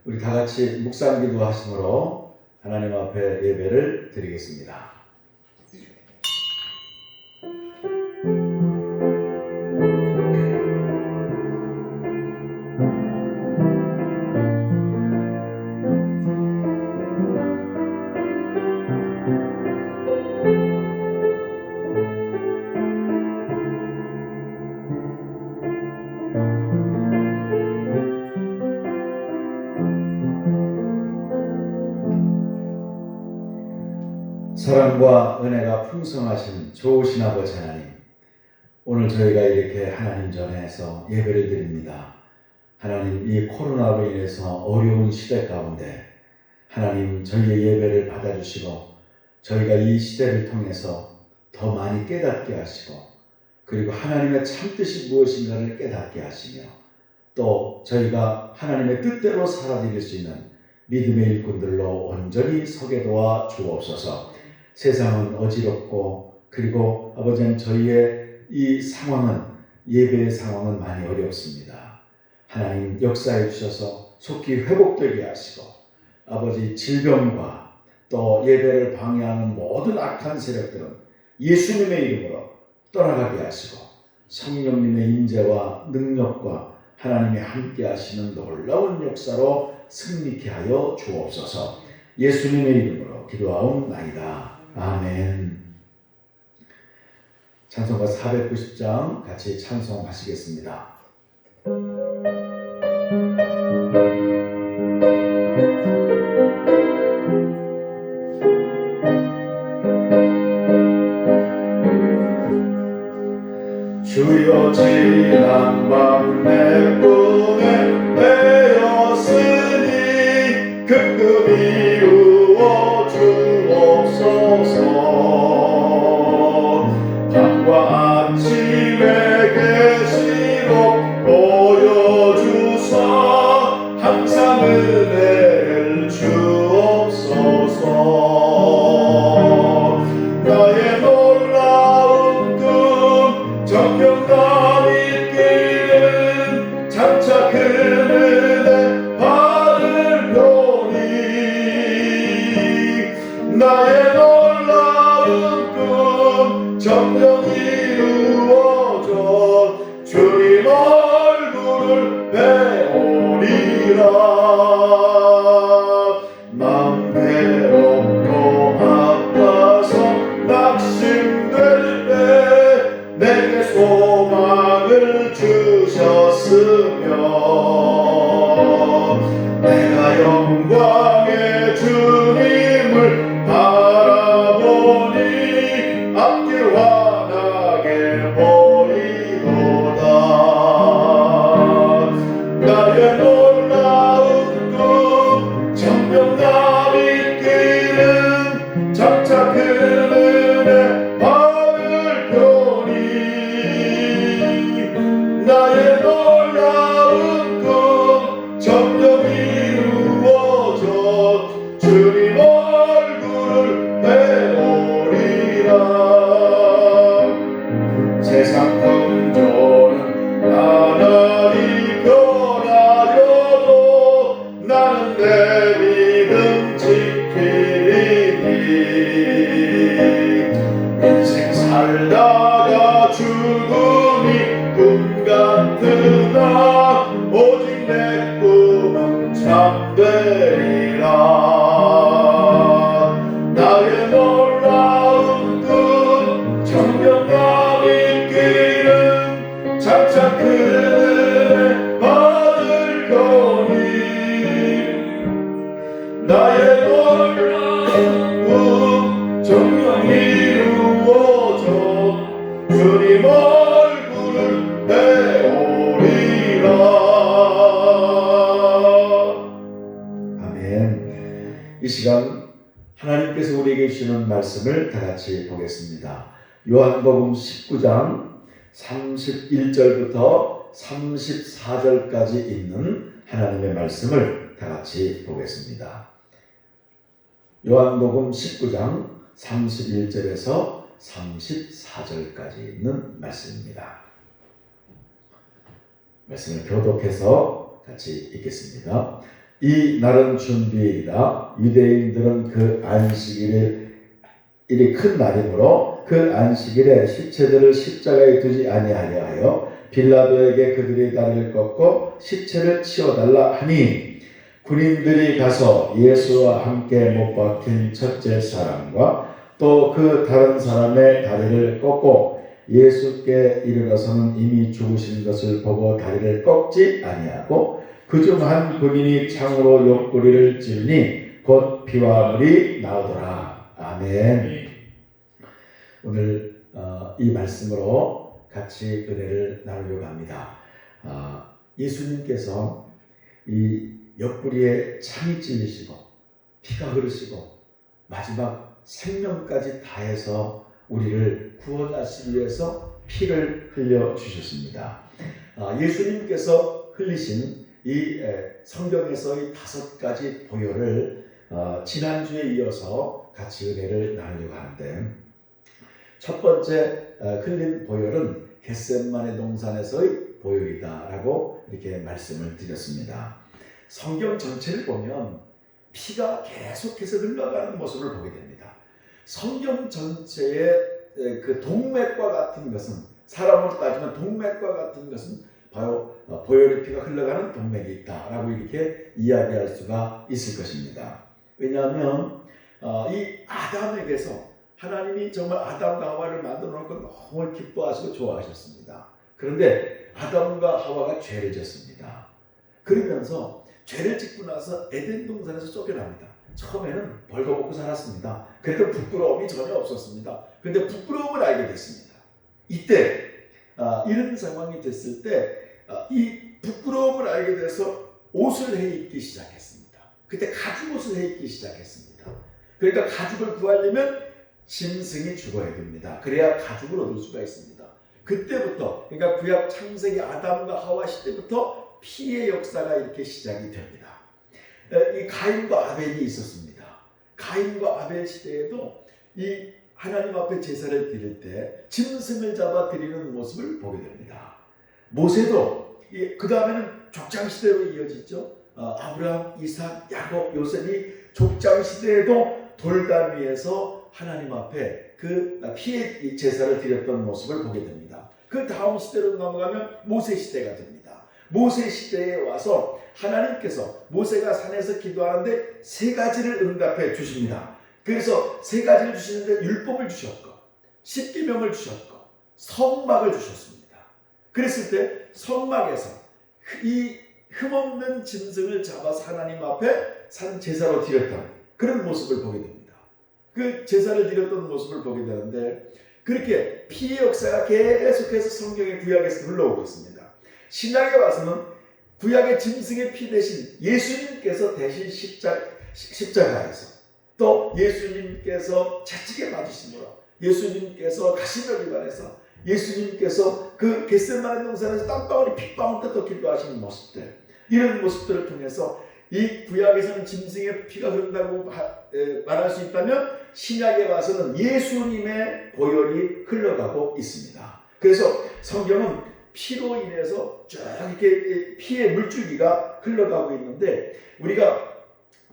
우리 다 같이 묵상기도 하심으로 하나님 앞에 예배를 드리겠습니다. 사랑과 은혜가 풍성하신 좋으신 아버지 하나님, 오늘 저희가 이렇게 하나님 전에서 예배를 드립니다. 하나님, 이 코로나로 인해서 어려운 시대 가운데 하나님 저희의 예배를 받아주시고 저희가 이 시대를 통해서 더 많이 깨닫게 하시고 그리고 하나님의 참뜻이 무엇인가를 깨닫게 하시며 또 저희가 하나님의 뜻대로 살아드릴 수 있는 믿음의 일꾼들로 온전히 서게 도와 주옵소서. 세상은 어지럽고 그리고 아버지는 저희의 이 상황은 예배의 상황은 많이 어렵습니다. 하나님 역사해 주셔서 속히 회복되게 하시고 아버지 질병과 또 예배를 방해하는 모든 악한 세력들은 예수님의 이름으로 떠나가게 하시고 성령님의 임재와 능력과 하나님이 함께 하시는 놀라운 역사로 승리케 하여 주옵소서. 예수님의 이름으로 기도하옵나이다. 아멘. 찬송가 490장 같이 찬송하시겠습니다. 주여 지난 밤 내 꿈에 베었으니 그 꿈이 이루어 주옵소서. 밤과 아침에 계시록 보여주사 항상 은혜를 주옵소서. 나의 놀라운 꿈 정령감 있기는 장차 그 은혜 발을 펴니 나의 놀라운 꿈 정령 이루어져 주님 얼굴을 배우리라. 마음 괴롭고 아파서 낙심될 때 내게 소망을 주셨으며 내가 영광의 주님을 바라보니 앞길 환하게 보이도다. 나의 놀라운 꿈 정령감 있기는 장차 그 은혜 받을 펴니 나의 놀라운 꿈 정령 이루어져 주님 얼굴을 배우리라. 세상 풍조는 나날이 변하려도 나는 내 믿음 지키리니 인생 살다가 죽음이 꿈 같으나 오직 내 꿈은 참되리라. 나의 놀라운 꿈 정령감 있기는 장차 그 은혜 받을 거니 나의 놀라운 꿈 정령 이루어져 주님 얼굴을 배우리라. 아멘. 이 시간 하나님께서 우리에게 주시는 말씀을 다 같이 보겠습니다. 요한복음 19장 31절부터 34절까지 있는 하나님의 말씀을 다 같이 보겠습니다. 요한복음 19장 31절에서 34절까지 있는 말씀입니다. 말씀을 교독해서 같이 읽겠습니다. 이 날은 준비이라. 유대인들은 그 안식일이 큰 날이므로 그 안식일에 시체들을 십자가에 두지 아니하려 하여 빌라도에게 그들의 다리를 꺾고 시체를 치워달라 하니, 군인들이 가서 예수와 함께 못 박힌 첫째 사람과 또 그 다른 사람의 다리를 꺾고 예수께 이르러서는 이미 죽으신 것을 보고 다리를 꺾지 아니하고, 그중 한 군인이 창으로 옆구리를 찌르니 곧 피와 물이 나오더라. 아멘. 오늘 이 말씀으로 같이 은혜를 나누려고 합니다. 예수님께서 이 옆구리에 창이 찔리시고 피가 흐르시고 마지막 생명까지 다해서 우리를 구원하시기 위해서 피를 흘려 주셨습니다. 예수님께서 흘리신 이 성경에서의 5가지 보혈을 지난주에 이어서 같이 은혜를 나누려고 하는데, 첫 번째 흘린 보혈은 겟세마네 동산에서의 보혈이다라고 이렇게 말씀을 드렸습니다. 성경 전체를 보면 피가 계속해서 흘러가는 모습을 보게 됩니다. 성경 전체의 그 동맥과 같은 것은, 사람으로 따지면 동맥과 같은 것은 바로 보혈의 피가 흘러가는 동맥이 있다라고 이렇게 이야기할 수가 있을 것입니다. 왜냐하면 이 아담에게서 하나님이 정말 아담과 하와를 만들어 놓고 너무 기뻐하시고 좋아하셨습니다. 그런데 아담과 하와가 죄를 졌습니다. 그러면서 죄를 짓고 나서 에덴 동산에서 쫓겨납니다. 처음에는 벌거벗고 살았습니다. 그래도 부끄러움이 전혀 없었습니다. 그런데 부끄러움을 알게 됐습니다. 이때 이런 상황이 됐을 때 이 부끄러움을 알게 돼서 옷을 해입기 시작했습니다. 그때 가죽옷을 해입기 시작했습니다. 그러니까 가죽을 구하려면 짐승이 죽어야 됩니다. 그래야 가죽을 얻을 수가 있습니다. 그때부터, 그러니까 구약 창세기 아담과 하와 시대부터 피의 역사가 이렇게 시작이 됩니다. 이 가인과 아벨이 있었습니다. 가인과 아벨 시대에도 이 하나님 앞에 제사를 드릴 때 짐승을 잡아 드리는 모습을 보게 됩니다. 모세도 그 다음에는 족장 시대로 이어지죠. 아브라함, 이삭, 야곱, 요셉이 족장 시대에도 돌담 위에서 하나님 앞에 그 피의 제사를 드렸던 모습을 보게 됩니다. 그 다음 시대로 넘어가면 모세 시대가 됩니다. 모세 시대에 와서 하나님께서 모세가 산에서 기도하는데 3가지를 응답해 주십니다. 그래서 3가지를 주시는데 율법을 주셨고, 십계명을 주셨고, 성막을 주셨습니다. 그랬을 때 성막에서 이 흠없는 짐승을 잡아서 하나님 앞에 산 제사로 드렸던 그런 모습을 보게 됩니다. 그 제사를 드렸던 모습을 보게 되는데, 그렇게 피의 역사가 계속해서 성경의 구약에서 흘러오고 있습니다. 신약에 와서는 구약의 짐승의 피 대신 예수님께서 대신 십자가에서, 또 예수님께서 채찍에 맞으심으로, 예수님께서 가시면이관해서, 예수님께서 그 겟세마네 동산에서 땀방울이 핏방울 뜯어 기도하시는 모습들, 이런 모습들을 통해서 이 구약에서는 짐승의 피가 흐른다고 말할 수 있다면, 신약에 와서는 예수님의 보혈이 흘러가고 있습니다. 그래서 성경은 피로 인해서 쭉 이렇게 피의 물줄기가 흘러가고 있는데, 우리가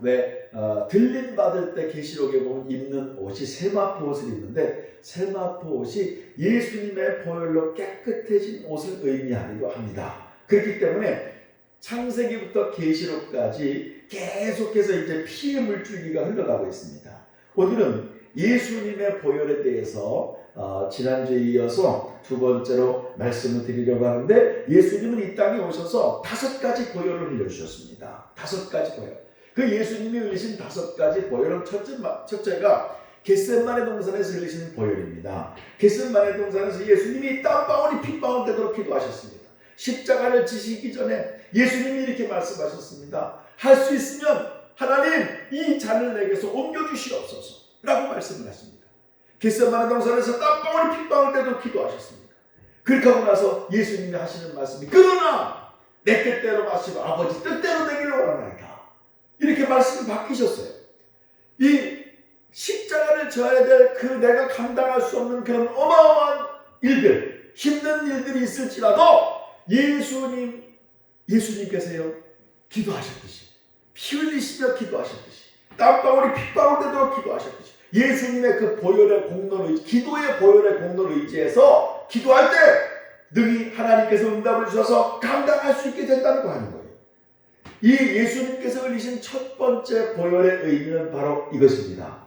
왜 들림 받을 때 계시록에 보면 입는 옷이 세마포 옷을 입는데, 세마포 옷이 예수님의 보혈로 깨끗해진 옷을 의미하기도 합니다. 그렇기 때문에 창세기부터 계시록까지 계속해서 이제 피의 물줄기가 흘러가고 있습니다. 오늘은 예수님의 보혈에 대해서 지난주에 이어서 2번째로 말씀을 드리려고 하는데, 예수님은 이 땅에 오셔서 5가지 보혈을 흘려주셨습니다. 5가지 보혈. 그 예수님이 흘리신 5가지 보혈은 첫째가 겟세마네 동산에서 흘리신 보혈입니다. 겟세마네 동산에서 예수님이 땀방울이 핏방울 되도록 기도하셨습니다. 십자가를 지시기 전에 예수님이 이렇게 말씀하셨습니다. 할 수 있으면 하나님 이 잔을 내게서 옮겨주시옵소서 라고 말씀을 하십니다. 겟세마네 동산에서 땀방울이 핏방울 되도록 기도하셨습니다. 그렇게 하고 나서 예수님이 하시는 말씀이, 그러나 내 뜻대로 마시고 아버지 뜻대로 되기를 원하나이다, 이렇게 말씀을 바뀌셨어요. 이 십자가를 져야 될 그 내가 감당할 수 없는 그런 어마어마한 일들, 힘든 일들이 있을지라도 예수님께서요 기도하셨듯이 피 흘리시며 기도하셨듯이, 땀방울이 핏방울 되도록 기도하셨듯이, 예수님의 그 보혈의 공로를, 기도의 보혈의 공로를 의지해서 기도할 때 능히 하나님께서 응답을 주셔서 감당할 수 있게 된다는 거 하는 거예요. 이 예수님께서 흘리신 첫 번째 보혈의 의미는 바로 이것입니다.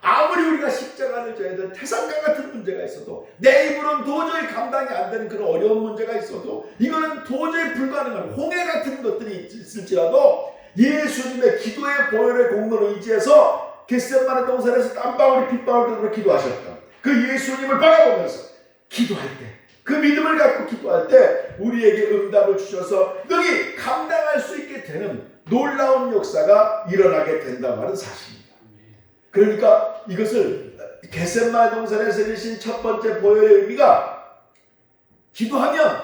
아무리 우리가 십자가를 져야 될 태산강 같은 문제가 있어도, 내 입으로는 도저히 감당이 안 되는 그런 어려운 문제가 있어도, 이거는 도저히 불가능한 홍해 같은 것들이 있을지라도 예수님의 기도의 보혈의 공로를 의지해서 겟세마네 동산에서 땀방울이 핏방울 되도록 기도하셨던 그 예수님을 바라보면서 기도할 때, 그 믿음을 갖고 기도할 때 우리에게 응답을 주셔서 능히 감당할 수 있게 되는 놀라운 역사가 일어나게 된다고 하는 사실입니다. 그러니까 이것을 겟세마네 동산에서 흘리신 첫 번째 보혈의 의미가, 기도하면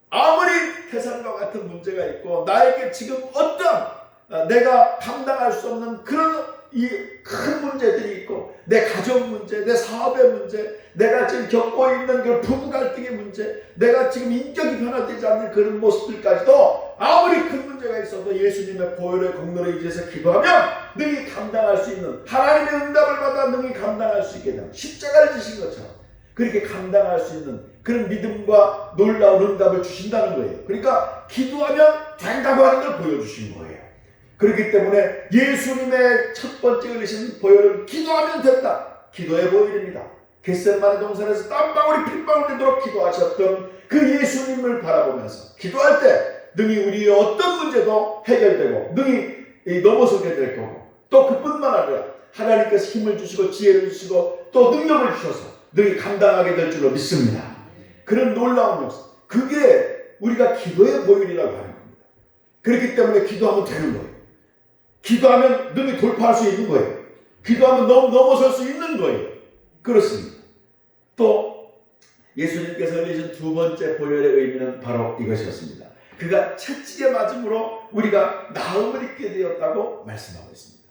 아무리 태산과 같은 문제가 있고 나에게 지금 어떤 내가 감당할 수 없는 그런 이 큰 문제들이 있고, 내 가정 문제, 내 사업의 문제, 내가 지금 겪고 있는 그 부부 갈등의 문제, 내가 지금 인격이 변화되지 않는 그런 모습들까지도 아무리 큰 문제가 있어도 예수님의 보혈의 공로를 의지해서 기도하면 능히 감당할 수 있는, 하나님의 응답을 받아 능히 감당할 수 있게 되는, 십자가를 지신 것처럼 그렇게 감당할 수 있는 그런 믿음과 놀라운 응답을 주신다는 거예요. 그러니까 기도하면 된다고 하는 걸 보여주신 거예요. 그렇기 때문에 예수님의 첫 번째 흘리신 보혈은 기도하면 된다, 기도의 보혈입니다. 겟세마네 동산에서 땀방울이 핏방울 되도록 기도하셨던 그 예수님을 바라보면서 기도할 때 능히 우리의 어떤 문제도 해결되고 능히 넘어서게 될 거고, 또 그뿐만 아니라 하나님께서 힘을 주시고 지혜를 주시고 또 능력을 주셔서 능히 감당하게 될 줄로 믿습니다. 그런 놀라운 역사, 그게 우리가 기도의 보혈이라고 하는 겁니다. 그렇기 때문에 기도하면 되는 거예요. 기도하면 능히 돌파할 수 있는 거예요. 기도하면 넘어설 수 있는 거예요. 그렇습니다. 또 예수님께서 흘리신 두 번째 보혈의 의미는 바로 이것이었습니다. 그가 채찍에 맞음으로 우리가 나음을 입게 되었다고 말씀하고 있습니다.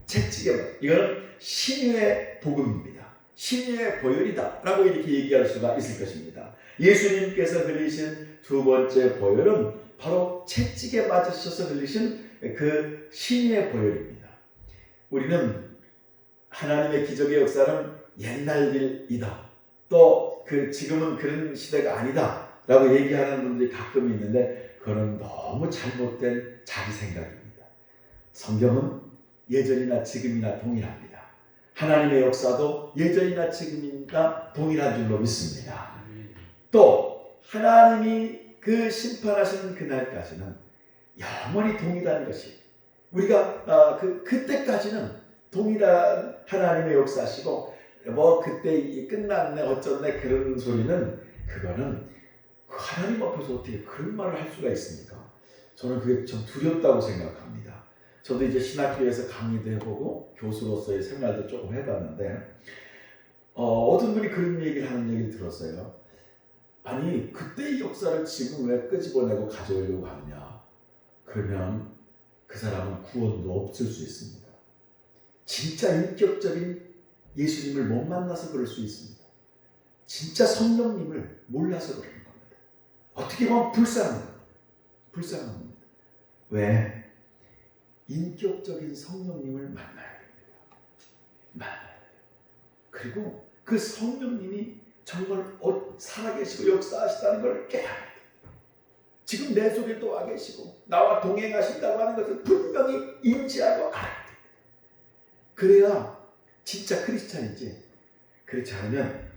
채찍에 맞음, 이거는 신유의 복음입니다. 신유의 보혈이다 라고 이렇게 얘기할 수가 있을 것입니다. 예수님께서 흘리신 두 번째 보혈은 바로 채찍에 맞으셔서 흘리신 그 신유의 보혈입니다. 우리는 하나님의 기적의 역사는 옛날 일이다, 또 지금은 그런 시대가 아니다 라고 얘기하는 분들이 가끔 있는데, 그건 너무 잘못된 자기 생각입니다. 성경은 예전이나 지금이나 동일합니다. 하나님의 역사도 예전이나 지금이나 동일한 줄로 믿습니다. 또 하나님이 그 심판하시는 그날까지는 영원히 동일한 것이, 우리가 그때까지는 동일한 하나님의 역사시고, 그때 끝났네 어쩌네 그런 소리는, 그거는 하나님 앞에서 어떻게 그런 말을 할 수가 있습니까? 저는 그게 좀 두렵다고 생각합니다. 저도 이제 신학교에서 강의도 해보고 교수로서의 생활도 조금 해봤는데, 어떤 분이 그런 얘기를 하는 얘기를 들었어요. 아니, 그때의 역사를 지금 왜 끄집어내고 가져오려고 하느냐. 그러면 그 사람은 구원도 없을 수 있습니다. 진짜 인격적인 예수님을 못 만나서 그럴 수 있습니다. 진짜 성령님을 몰라서 그러는 겁니다. 어떻게 보면 불쌍한 겁니다. 왜? 인격적인 성령님을 만나야 됩니다. 그리고 그 성령님이 정말 살아계시고 역사하시다는 걸 깨달아야 돼요. 지금 내 속에도 와 계시고 나와 동행하신다고 하는 것을 분명히 인지하고 알아야 됩니다. 그래야 진짜 크리스찬이지, 그렇지 않으면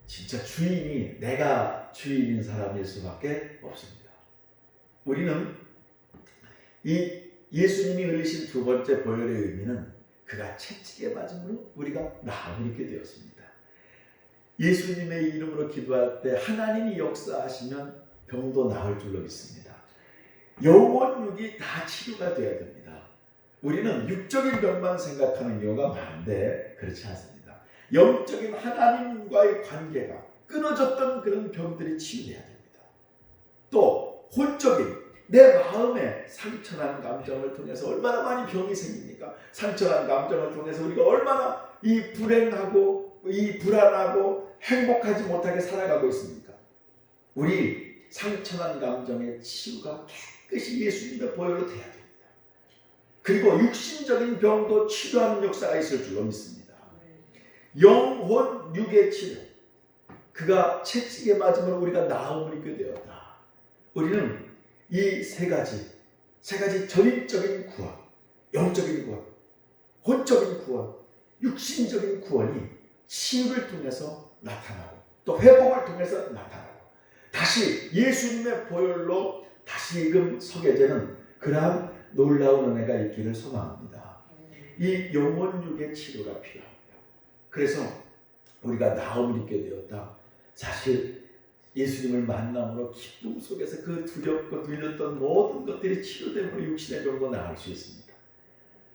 진짜 주인이 내가 주인인 사람일 수밖에 없습니다. 우리는 이 예수님이 흘리신 두 번째 보혈의 의미는 그가 채찍에 맞음으로 우리가 나음을 입게 되었습니다. 예수님의 이름으로 기도할 때 하나님이 역사하시면 병도 나을 줄로 믿습니다. 영혼육이 다 치료가 되어야 됩니다. 우리는 육적인 병만 생각하는 경우가 많은데 그렇지 않습니다. 영적인 하나님과의 관계가 끊어졌던 그런 병들이 치유돼야 됩니다. 또 혼적인 내 마음에 상처난 감정을 통해서 얼마나 많이 병이 생깁니까? 상처난 감정을 통해서 우리가 얼마나 이 불행하고 이 불안하고 행복하지 못하게 살아가고 있습니까? 우리 상처난 감정의 치유가 깨끗이 예수님의 보혈로 돼야 됩니다. 그리고 육신적인 병도 치료하는 역사가 있을 줄로 믿습니다. 영혼 육의 치료. 그가 채찍에 맞으면 우리가 나음을 입게 되었다. 우리는 이 세 가지 전인적인 구원, 영적인 구원, 혼적인 구원, 육신적인 구원이 치유를 통해서 나타나고 또 회복을 통해서 나타나고 다시 예수님의 보혈로 다시금 서게 되는 그러한 놀라운 은혜가 있기를 소망합니다. 이 영혼 육의 치료가 필요합니다. 그래서 우리가 나음을 입게 되었다. 사실 예수님을 만남으로 기쁨 속에서 그 두렵고 들렸던 모든 것들이 치료됨으로 육신의 병도 나을 수 있습니다.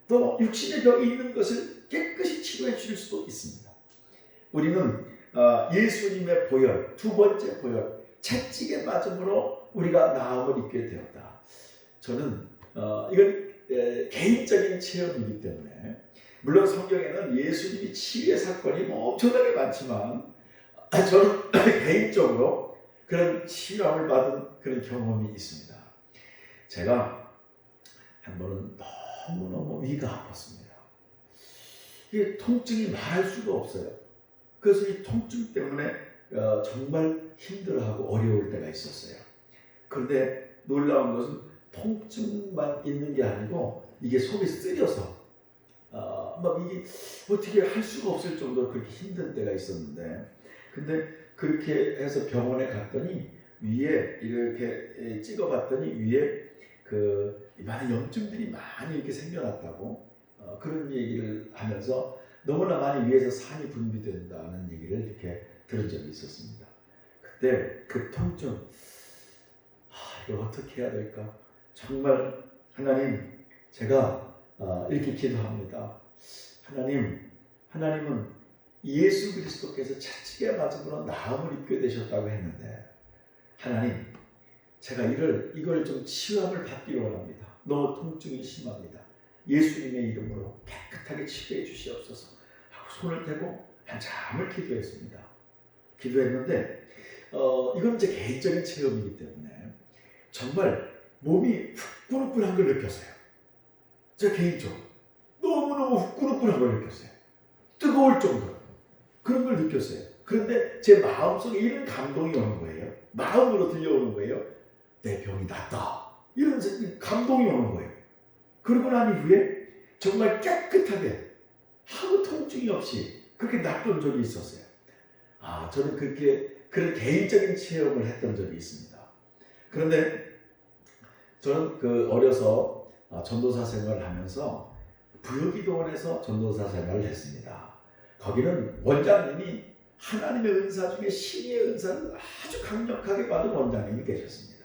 또 육신의 병이 있는 것을 깨끗이 치료해 줄 수도 있습니다. 우리는 예수님의 보혈, 두 번째 보혈, 채찍에 맞음으로 우리가 나음을 입게 되었다. 저는 이건 개인적인 체험이기 때문에 물론 성경에는 예수님이 치유의 사건이 엄청나게 많지만 저는 개인적으로 그런 치유함을 받은 그런 경험이 있습니다. 제가 한 번은 너무너무 위가 아팠습니다. 이게 통증이 말할 수가 없어요. 그래서 이 통증 때문에 정말 힘들어하고 어려울 때가 있었어요. 그런데 놀라운 것은 통증만 있는 게 아니고 이게 속이 쓰려서 막 이게 어떻게 할 수가 없을 정도로 그렇게 힘든 때가 있었는데 근데 그렇게 해서 병원에 갔더니 위에 이렇게 찍어봤더니 위에 그 많은 염증들이 많이 이렇게 생겨났다고 그런 얘기를 하면서 너무나 많이 위에서 산이 분비된다는 얘기를 이렇게 들은 적이 있었습니다. 그때 그 통증, 이걸 어떻게 해야 될까? 정말 하나님, 제가 이렇게 기도합니다. 하나님은 예수 그리스도께서 채찍에 맞음으로 나음을 입게 되셨다고 했는데 하나님, 제가 이걸 좀 치유함을 받기를 원합니다. 너무 통증이 심합니다. 예수님의 이름으로 깨끗하게 치료해 주시옵소서 하고 손을 대고 한참을 기도했습니다. 기도했는데 이건 제 개인적인 체험이기 때문에 정말 몸이 후끈후끈한 걸 느꼈어요. 제 개인적으로 너무너무 후끈후끈한 걸 느꼈어요. 뜨거울 정도로 그런 걸 느꼈어요. 그런데 제 마음속에 이런 감동이 오는 거예요. 마음으로 들려오는 거예요. 내 병이 낫다. 이런 감동이 오는 거예요. 그러고 난 이후에 정말 깨끗하게 아무 통증이 없이 그렇게 낫던 적이 있었어요. 저는 그런 개인적인 체험을 했던 적이 있습니다. 그런데 저는 어려서 전도사 생활을 하면서 부여기도원에서 전도사 생활을 했습니다. 거기는 원장님이 하나님의 은사 중에 신의 은사를 아주 강력하게 받은 원장님이 계셨습니다.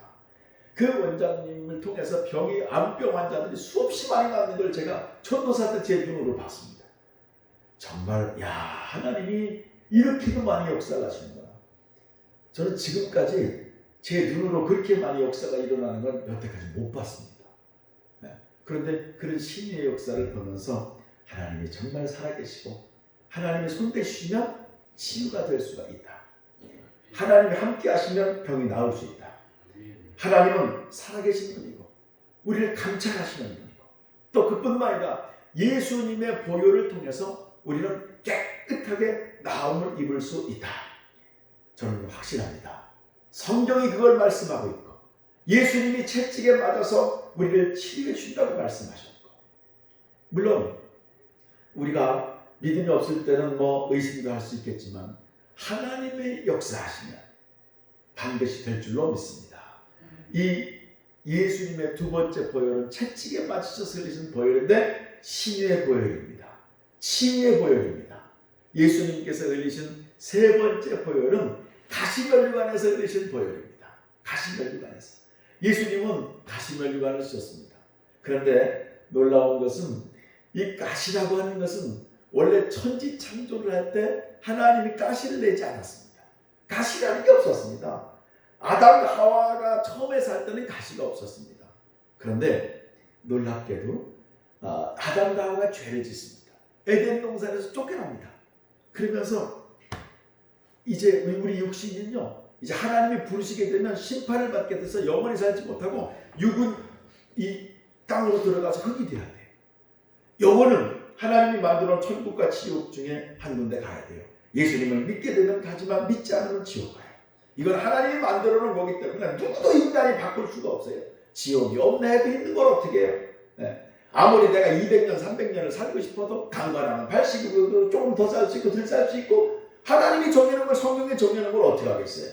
그 원장님을 통해서 암병 환자들이 수없이 많이 나는 걸 제가 전도사 때 제 눈으로 봤습니다. 정말 하나님이 이렇게도 많이 역사를 하시는구나. 저는 지금까지 제 눈으로 그렇게 많이 역사가 일어나는 건 여태까지 못 봤습니다. 그런데 그런 신의 역사를 보면서 하나님이 정말 살아계시고 하나님이 손대시면 치유가 될 수가 있다. 하나님이 함께 하시면 병이 나을 수 있다. 하나님은 살아계신 분이고 우리를 감찰하시는 분이고 또 그뿐만 아니라 예수님의 보혈을 통해서 우리는 깨끗하게 나음을 입을 수 있다. 저는 확신합니다. 성경이 그걸 말씀하고 있고 예수님이 채찍에 맞아서 우리를 치유해 준다고 말씀하셨고 물론 우리가 믿음이 없을 때는 의심도 할 수 있겠지만 하나님의 역사하시면 반드시 될 줄로 믿습니다. 이 예수님의 두 번째 보혈은 채찍에 맞으셔서 흘리신 보혈인데 신유의 보혈입니다. 치유의 보혈입니다. 예수님께서 흘리신 세 번째 보혈은 가시면류관에서 흘리신 보혈입니다. 가시면류관에서. 예수님은 가시면류관을 쓰셨습니다. 그런데 놀라운 것은 이 가시라고 하는 것은 원래 천지 창조를 할 때 하나님이 가시를 내지 않았습니다. 가시라는 게 없었습니다. 아담과 하와가 처음에 살 때는 가시가 없었습니다. 그런데 놀랍게도 아담과 하와가 죄를 짓습니다. 에덴 동산에서 쫓겨납니다. 그러면서 이제 우리 육신은요, 이제 하나님이 부르시게 되면 심판을 받게 돼서 영원히 살지 못하고 육은 이 땅으로 들어가서 흙이 돼야 돼요. 영혼은 하나님이 만들어 놓은 천국과 지옥 중에 한 군데 가야 돼요. 예수님을 믿게 되면 가지만 믿지 않으면 지옥 가요. 이건 하나님이 만들어 놓은 거기 때문에 누구도 인간이 바꿀 수가 없어요. 지옥이 없네 해도 있는 걸 어떻게 해요? 네. 아무리 내가 200년, 300년을 살고 싶어도 강간하면 80이고 조금 더 살 수 있고 덜 살 수 있고 하나님이 정해놓은 걸, 성경에 정해놓은 걸 어떻게 하겠어요?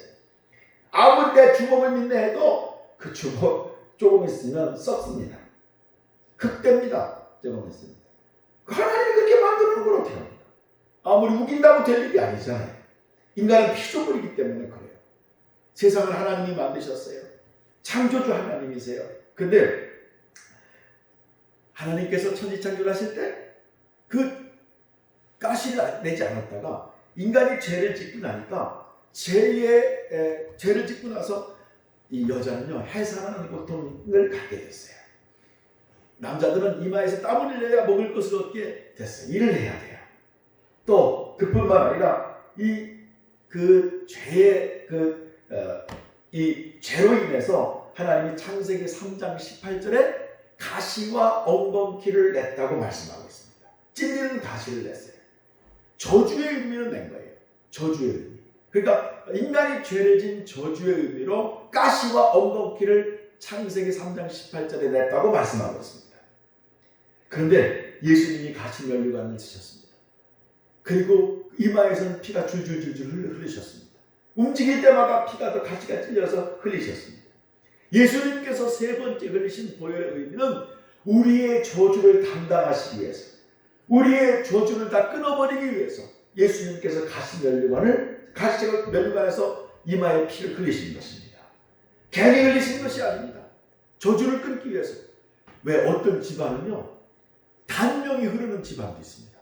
아무리 내 주먹을 믿네 해도 그 주먹 조금 있으면 썩습니다. 흑됩니다. 조금 있으면. 하나님이 그렇게 만드는 걸 어떻게 합니까? 아무리 우긴다고 될 일이 아니잖아요. 인간은 피조물이기 때문에 그래요. 세상을 하나님이 만드셨어요. 창조주 하나님이세요. 근데 하나님께서 천지창조를 하실 때 그 가시를 내지 않았다가 인간이 죄를 짓고 나니까 죄를 짓고 나서 이 여자는요 해산하는 고통을 갖게 됐어요. 남자들은 이마에서 땀을 흘려야 먹을 것을 얻게 됐어요. 일을 해야 돼요. 또 그뿐만 아니라 이 죄로 인해서 하나님이 창세기 3장 18절에 가시와 엉겅퀴를 냈다고 말씀하고 있습니다. 찔리는 가시를 냈어요. 저주의 의미를 낸 거예요. 저주의 의미. 그러니까 인간이 죄를 진 저주의 의미로 가시와 엉겅퀴를 창세기 3장 18절에 냈다고 말씀하고 있습니다. 그런데 예수님이 가시 면류관을 쓰셨습니다. 그리고 이마에서는 피가 줄줄줄줄 흐르셨습니다. 움직일 때마다 피가 더 가시가 찔려서 흘리셨습니다. 예수님께서 세 번째 흘리신 보혈의 의미는 우리의 저주를 담당하시기 위해서, 우리의 저주를 다 끊어버리기 위해서 예수님께서 가시 면류관에서 이마에 피를 흘리신 것입니다. 괜히 흘리신 것이 아닙니다. 저주를 끊기 위해서. 왜 어떤 집안은요 단명이 흐르는 집안도 있습니다.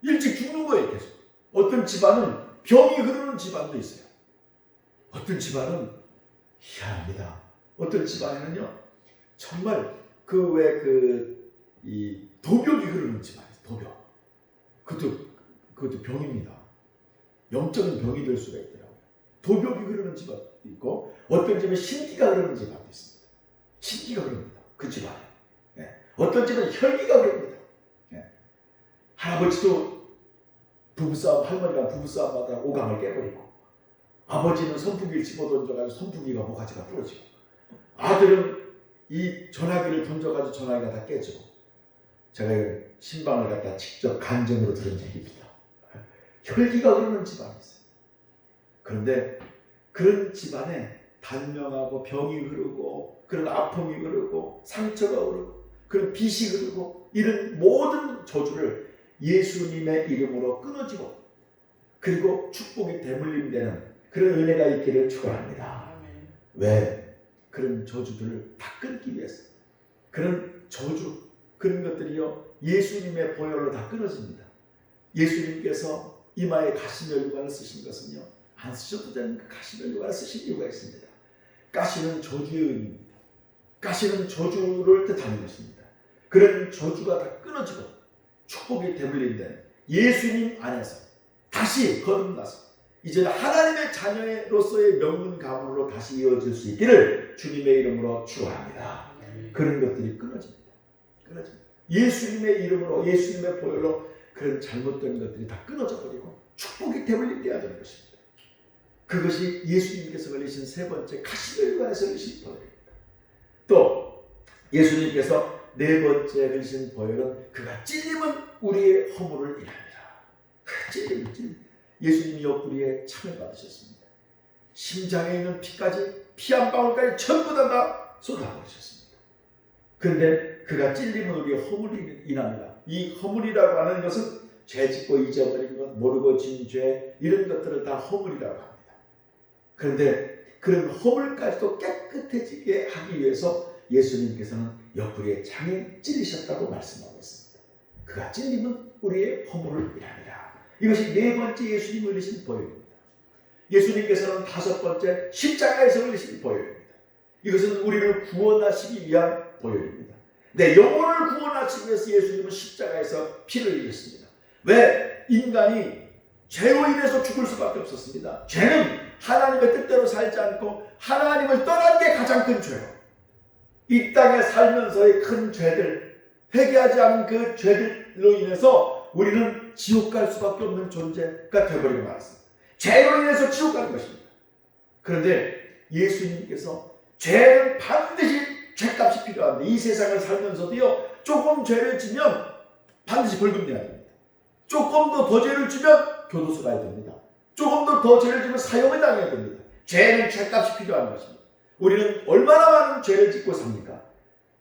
일찍 죽는 거예요. 계속. 어떤 집안은 병이 흐르는 집안도 있어요. 어떤 집안은 희한합니다. 어떤 집안에는요 정말 이 도벽이 흐르는 집안이에요. 도벽. 그것도 병입니다. 영적인 병이 될 수가 있더라고요. 도벽이 흐르는 집안도 있고 어떤 집은 신기가 흐르는 집안도 있습니다. 신기가 흐릅니다. 그 집안에. 네. 어떤 집은 혈기가 흐릅니다. 네. 할아버지도 할머니랑 부부싸움하다가 오강을 깨버리고 아버지는 선풍기를 집어던져가지고 선풍기가 모가지가 부러지고 아들은 이 전화기를 던져가지고 전화기가 다 깨지고 제가 신방을 갖다 직접 간증으로 들은 얘기입니다. 혈기가 흐르는 집안이 있어요. 그런데 그런 집안에 단명하고 병이 흐르고 그런 아픔이 흐르고 상처가 흐르고 그런 빛이 흐르고 이런 모든 저주를 예수님의 이름으로 끊어지고 그리고 축복이 대물림되는 그런 은혜가 있기를 축원합니다. 왜? 그런 저주들을 다 끊기 위해서. 그런 저주, 그런 것들이요 예수님의 보혈로 다 끊어집니다. 예수님께서 이마에 가시면류관을 쓰신 것은요 안 쓰셔도 되는 그 가시면류관을 쓰신 이유가 있습니다. 가시는 저주의 의미입니다. 가시는 저주를 뜻하는 것입니다. 그런 저주가 다 끊어지고 축복이 대물림된 예수님 안에서 다시 거듭나서 이제는 하나님의 자녀로서의 명문 가문으로 다시 이어질 수 있기를 주님의 이름으로 축원합니다. 그런 것들이 끊어집니다. 예수님의 이름으로 예수님의 보혈로 그런 잘못된 것들이 다 끊어져 버리고 축복이 대물림되어야 되는 것입니다. 그것이 예수님께서 흘리신 세 번째 가시면류관에서 흘리신 보혈입니다. 또 예수님께서 네 번째 흘리신 보혈은 그가 찔림은 우리의 허물을 인합니다. 찔림. 예수님이 옆구리에 참을 받으셨습니다. 심장에 있는 피 한 방울까지 전부 다 쏟아버리셨습니다. 그런데 그가 찔림은 우리의 허물이 인합니다. 이 허물이라고 하는 것은 죄 짓고 잊어버린 것, 모르고 진 죄 이런 것들을 다 허물이라고 합니다. 그런데 그런 허물까지도 깨끗해지게 하기 위해서 예수님께서는 옆구리에 창에 찔리셨다고 말씀하고 있습니다. 그가 찔림은 우리의 허물을 인합니다. 이것이 네 번째 예수님이 흘리신 보혈입니다. 예수님께서는 다섯 번째 십자가에서 흘리신 보혈입니다. 이것은 우리를 구원하시기 위한 보혈입니다. 내 영혼을 구원하시기 위해서 예수님은 십자가에서 피를 흘리셨습니다. 왜? 인간이 죄로 인해서 죽을 수밖에 없었습니다. 죄는 하나님의 뜻대로 살지 않고 하나님을 떠난 게 가장 큰 죄로 이 땅에 살면서의 큰 죄들 회개하지 않은 그 죄들로 인해서 우리는 지옥 갈 수밖에 없는 존재가 되어버리고 말았습니다. 죄로 인해서 지옥 가는 것입니다. 그런데 예수님께서 죄는 반드시 죄값이 필요한데 이 세상을 살면서도요, 조금 죄를 지면 반드시 벌금 내야 됩니다. 조금 더 죄를 지면 교도소 가야 됩니다. 조금 더 죄를 지면 사형을 당해야 됩니다. 죄는 죄값이 필요한 것입니다. 우리는 얼마나 많은 죄를 짓고 삽니까?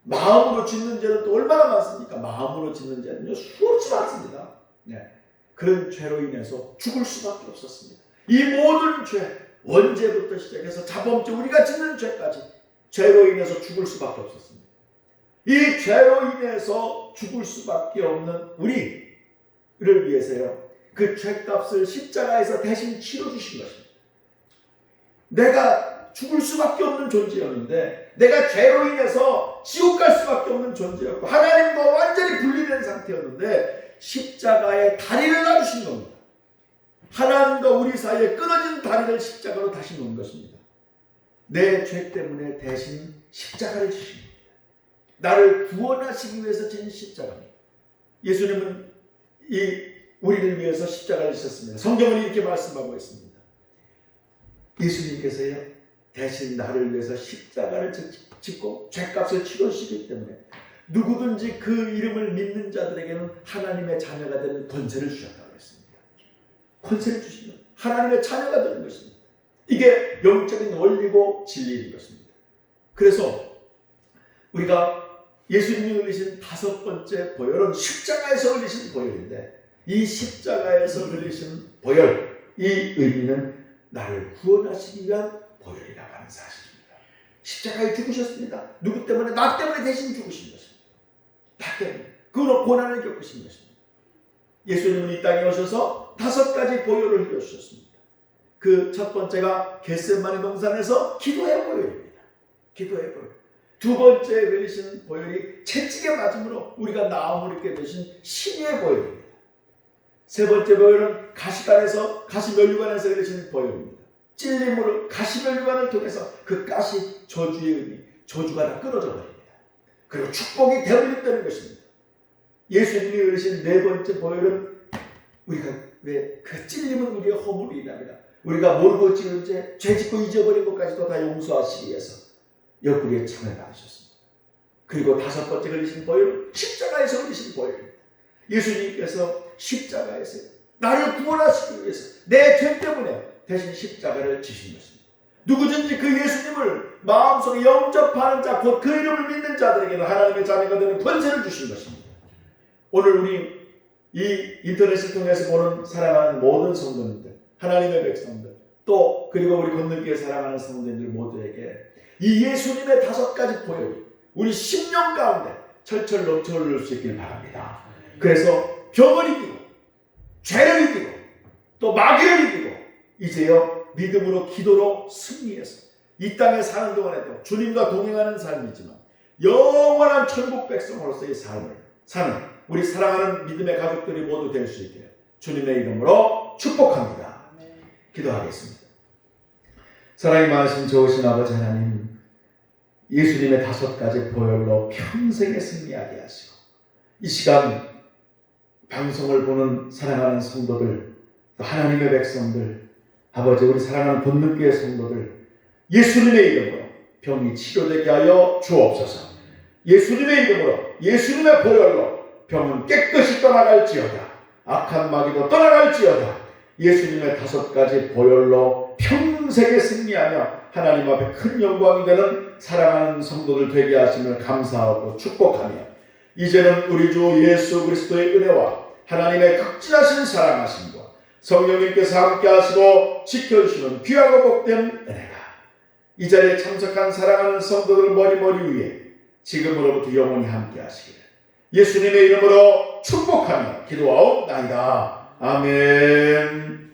마음으로 짓는 죄는 또 얼마나 많습니까? 마음으로 짓는 죄는요, 수없이 많습니다. 네. 그런 죄로 인해서 죽을 수밖에 없었습니다. 이 모든 죄, 원죄부터 시작해서 자범죄, 우리가 짓는 죄까지 죄로 인해서 죽을 수밖에 없었습니다. 이 죄로 인해서 죽을 수밖에 없는 우리를 위해서요, 그 죄값을 십자가에서 대신 치러주신 것입니다. 내가 죽을 수밖에 없는 존재였는데, 내가 죄로 인해서 지옥 갈 수밖에 없는 존재였고 하나님과 완전히 분리된 상태였는데 십자가에 다리를 놔주신 겁니다. 하나님과 우리 사이에 끊어진 다리를 십자가로 다시 놓은 것입니다. 내 죄 때문에 대신 십자가를 지신 겁니다. 나를 구원하시기 위해서 진 십자가입니다. 예수님은 우리를 위해서 십자가를 지셨습니다. 성경은 이렇게 말씀하고 있습니다. 예수님께서요, 대신 나를 위해서 십자가를 짓고 죄값을 치르시기 때문에 누구든지 그 이름을 믿는 자들에게는 하나님의 자녀가 되는 권세를 주셨다고 했습니다. 권세를 주시면 하나님의 자녀가 되는 것입니다. 이게 영적인 원리고 진리인 것입니다. 그래서 우리가 예수님이 흘리신 5번째 보혈은 십자가에서 흘리신 보혈인데, 이 십자가에서 흘리신 보혈, 이 의미는 나를 구원하시기 위한 보혈이라고 하는 사실입니다. 십자가에 죽으셨습니다. 누구 때문에? 나 때문에 대신 죽으신 것입니다. 나 때문에. 그로 고난을 겪으신 것입니다. 예수님은 이 땅에 오셔서 5가지 보혈을 흘려주셨습니다. 그 첫 번째가 겟세마네 동산에서 기도의 보혈입니다. 기도의 보혈. 2번째 흘리신 보혈이 채찍에 맞음으로 우리가 나음을 입게 되신 신의 보혈입니다. 3번째 보혈은 가시면류관에서 흘리신 보혈입니다. 찔림으로 가시면류관을 통해서 그 가시 저주의 의미, 저주가 다 끊어져 버립니다. 그리고 축복이 되어버린다는 것입니다. 예수님이 흘리신 4번째 보혈은 우리가 왜 그 찔림은 우리의 허물로 인합니다. 우리가 모르고 지은 죄 짓고 잊어버린 것까지도 다 용서하시기 위해서 옆구리에 창을 받으셨습니다. 그리고 5번째 흘리신 보혈은 십자가에서 흘리신 보혈입니다. 예수님께서 십자가에서 나를 구원하시기 위해서 내 죄 때문에 대신 십자가를 지신 것입니다. 누구든지 그 예수님을 마음속에 영접하는 자, 곧 그 이름을 믿는 자들에게는 하나님의 자녀가 되는 권세를 주신 것입니다. 오늘 우리 이 인터넷을 통해서 보는 사랑하는 모든 성도님들, 하나님의 백성들, 또 그리고 우리 건너교회 사랑하는 성도님들 모두에게 이 예수님의 5가지 보혈이 우리 심령 가운데 철철 넘쳐 흐를 수 있길 바랍니다. 그래서 병을 이기고 죄를 이기고 또 마귀를 이기고 이제요 믿음으로 기도로 승리해서 이 땅에 사는 동안에도 주님과 동행하는 삶이지만 영원한 천국 백성으로서의 삶을 사는 우리 사랑하는 믿음의 가족들이 모두 될 수 있게 주님의 이름으로 축복합니다. 기도하겠습니다. 사랑이 많으신 좋으신 아버지 하나님, 예수님의 5가지 보혈로 평생에 승리하게 하시고 이 시간 방송을 보는 사랑하는 성도들, 하나님의 백성들, 아버지 우리 사랑하는 본능교회 성도들 예수님의 이름으로 병이 치료되게 하여 주옵소서. 예수님의 이름으로 예수님의 보혈로 병은 깨끗이 떠나갈지어다. 악한 마귀도 떠나갈지어다. 예수님의 5가지 보혈로 평생에 승리하며 하나님 앞에 큰 영광이 되는 사랑하는 성도들 되게 하심을 감사하고 축복하며 이제는 우리 주 예수 그리스도의 은혜와 하나님의 극진하신 사랑하심과 성령님께서 함께 하시고 지켜주시는 귀하고 복된 은혜가 이 자리에 참석한 사랑하는 성도들 머리 위에 지금으로부터 영원히 함께 하시기를 예수님의 이름으로 축복하며 기도하옵나이다. 아멘.